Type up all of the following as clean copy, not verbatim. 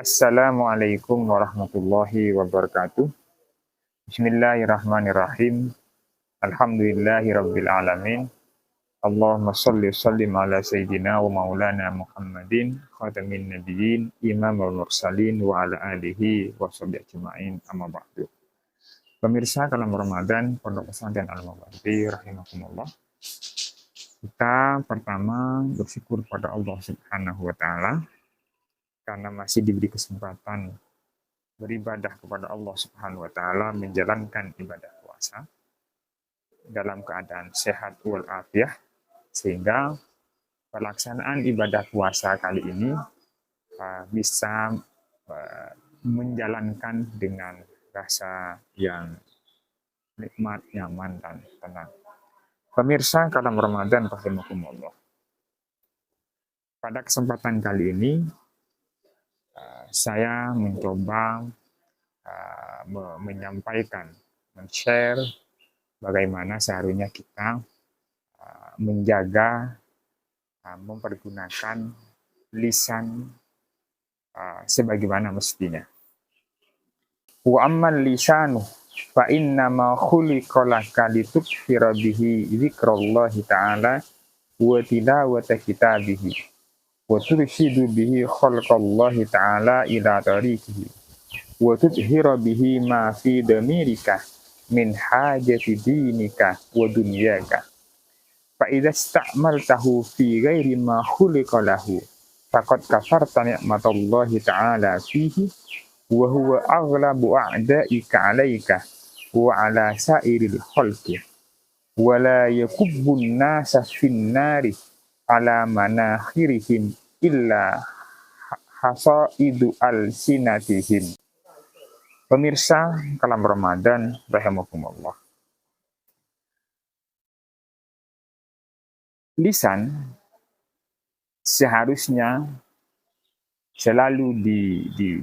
Assalamualaikum warahmatullahi wabarakatuh. Bismillahirrahmanirrahim. Alhamdulillahirabbil alamin. Allahumma shalli sallim ala sayyidina wa maulana Muhammadin khatamin nabiyyin imamul mursalin wa ala alihi wa sahbihi ajma'in amma ba'du. Pemirsa kalam Ramadan Pondok Pesantren Al-Mawardi rahimakumullah. Kita pertama bersyukur pada Allah Subhanahu wa taala karena masih diberi kesempatan beribadah kepada Allah Subhanahu wa taala, menjalankan ibadah puasa dalam keadaan sehat walafiat, sehingga pelaksanaan ibadah puasa kali ini bisa menjalankan dengan rasa yang nikmat, nyaman, dan tenang. Pemirsa kalam Ramadan rahimakumullah. Pada kesempatan kali ini saya mencoba menyampaikan, men-share bagaimana seharusnya kita menjaga, mempergunakan lisan sebagaimana mestinya. Wa ammal lisanu fa inna ma khuliqa laka litukfira bihi dzikrallahi ta'ala wa tilawata kitabihi wa turshidu bihi khalqallahi ta'ala ila tariqihi wa tudhira bihi ma fi damirika min hajati dinika wa dunyaka fa idza ista'maltahu fi ghairi ma khuliqa lahu faqad kafarta ni'matallahi ta'ala fihi wa huwa aghlabu a'da'ika 'alaika wa 'ala sa'iril khalqi wa la yakubbun nasa fin nari ala manakhirihim illa hasaidu al-sinatihim. Pemirsa kalam Ramadan rahimakumullah. Lisan seharusnya selalu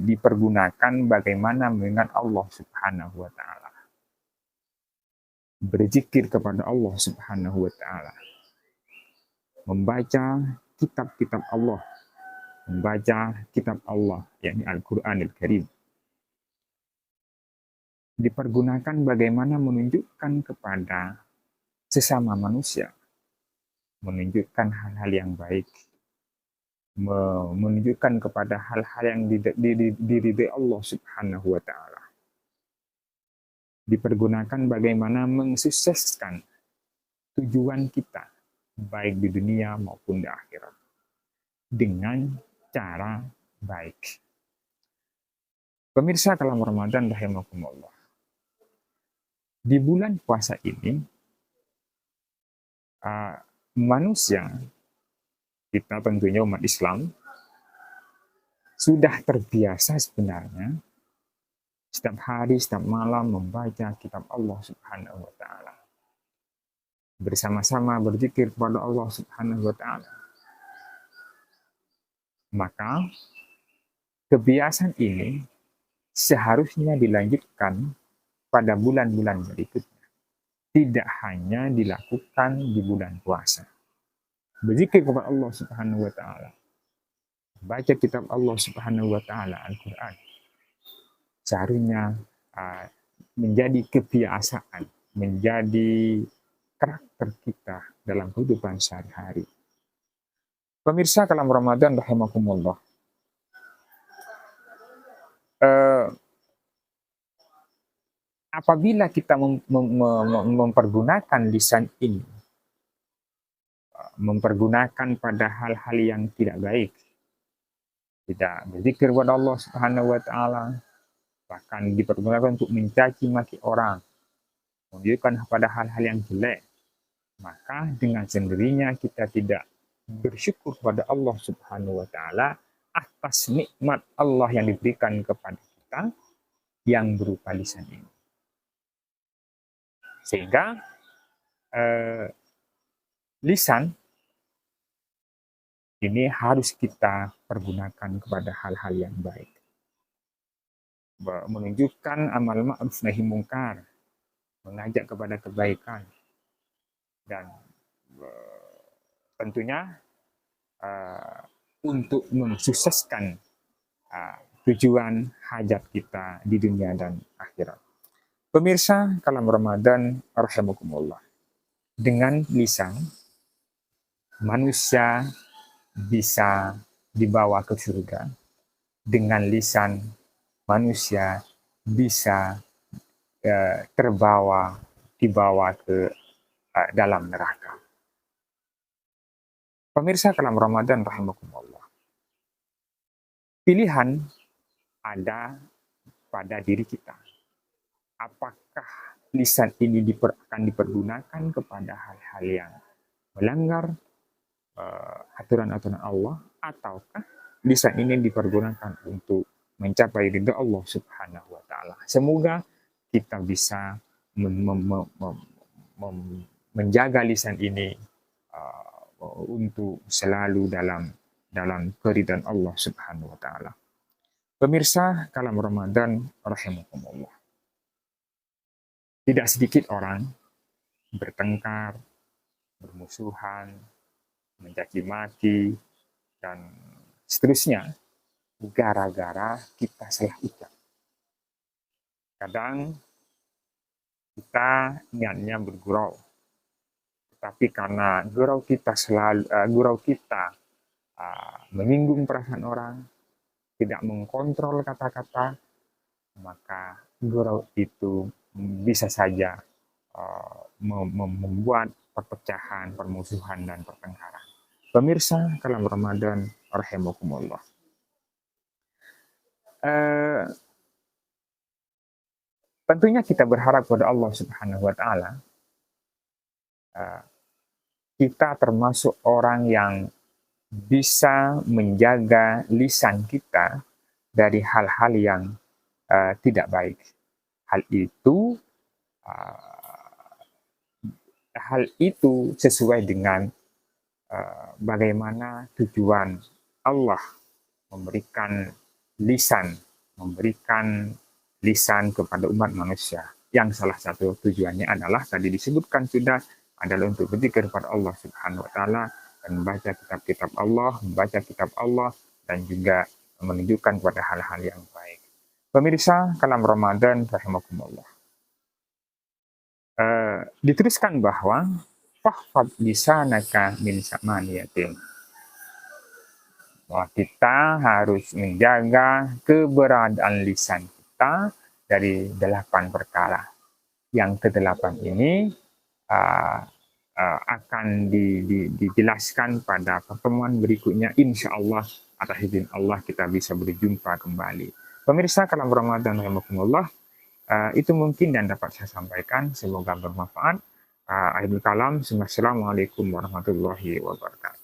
dipergunakan bagaimana mengingat Allah Subhanahu wa taala. Berzikir kepada Allah Subhanahu wa taala. Membaca kitab-kitab Allah, membaca kitab Allah, yakni Al-Qur'anil Karim. Dipergunakan bagaimana menunjukkan kepada sesama manusia, menunjukkan hal-hal yang baik, menunjukkan kepada hal-hal yang diridai Allah Subhanahu wa taala. Dipergunakan bagaimana mensukseskan tujuan kita baik di dunia maupun di akhirat dengan cara baik. Pemirsa kalam Ramadan rahimakumullah. Di bulan puasa ini manusia, kita tentunya umat Islam, sudah terbiasa sebenarnya setiap hari, setiap malam membaca kitab Allah Subhanahu wa taala. Bersama-sama berzikir kepada Allah Subhanahu wa taala. Maka kebiasaan ini seharusnya dilanjutkan pada bulan-bulan berikutnya. Tidak hanya dilakukan di bulan puasa. Berzikir kepada Allah Subhanahu wa taala. Baca kitab Allah Subhanahu wa taala, Al-Qur'an. Seharusnya menjadi kebiasaan, menjadi karakter kita dalam kehidupan sehari-hari. Pemirsa kalam Ramadan rahimakumullah. Apabila kita mempergunakan lisan ini, mempergunakan pada hal-hal yang tidak baik, tidak berzikir kepada Allah Subhanahu wa taala, bahkan dipergunakan untuk mencaci maki orang, menunjukkan pada hal-hal yang jelek, maka dengan sendirinya kita tidak bersyukur kepada Allah Subhanahu wa taala atas nikmat Allah yang diberikan kepada kita yang berupa lisan ini. Sehingga lisan ini harus kita pergunakan kepada hal-hal yang baik. Menunjukkan amal ma'ruf nahi mungkar, mengajak kepada kebaikan, dan tentunya untuk mensukseskan tujuan hajat kita di dunia dan akhirat. Pemirsa kalam Ramadan rahimakumullah. Dengan lisan manusia bisa dibawa ke surga. Dengan lisan manusia bisa dibawa ke dalam neraka. Pemirsa kalam Ramadan rahimakumullah. Pilihan ada pada diri kita. Apakah lisan ini akan dipergunakan kepada hal-hal yang melanggar aturan-aturan Allah, ataukah lisan ini dipergunakan untuk mencapai ridha Allah Subhanahu wa taala. Semoga kita bisa menjaga lisan ini untuk selalu dalam keridhaan Allah Subhanahu wa taala. Pemirsa kalam Ramadan rahimakumullah. Tidak sedikit orang bertengkar, bermusuhan, mencaci maki, dan seterusnya gara-gara kita salah ucap. Kadang kita niatnya bergurau, tapi karena gurau kita menyinggung perasaan orang, tidak mengkontrol kata-kata, maka gurau itu bisa saja membuat perpecahan, permusuhan, dan pertengkaran. Pemirsa kalam Ramadan rahimakumullah. Tentunya kita berharap kepada Allah Subhanahu wa taala kita termasuk orang yang bisa menjaga lisan kita dari hal-hal yang tidak baik. Hal itu sesuai dengan bagaimana tujuan Allah memberikan lisan kepada umat manusia. Yang salah satu tujuannya adalah tadi disebutkan sudah adalah untuk berzikir kepada Allah Subhanahu wa taala dan membaca kitab Allah dan juga menunjukkan kepada hal-hal yang baik. Pemirsa kalam Ramadan rahimakumullah. Dituliskan bahwa fahfad lisanaka min samaniyatin, bahwa kita harus menjaga keberadaan lisan kita dari 8 perkara. Yang ke-8 ini akan dijelaskan pada pertemuan berikutnya, insya Allah atas izin Allah kita bisa berjumpa kembali. Pemirsa kalam Ramadan rahimakumullah, itu mungkin dan dapat saya sampaikan, semoga bermanfaat. Akhirul kalam, assalamualaikum warahmatullahi wabarakatuh.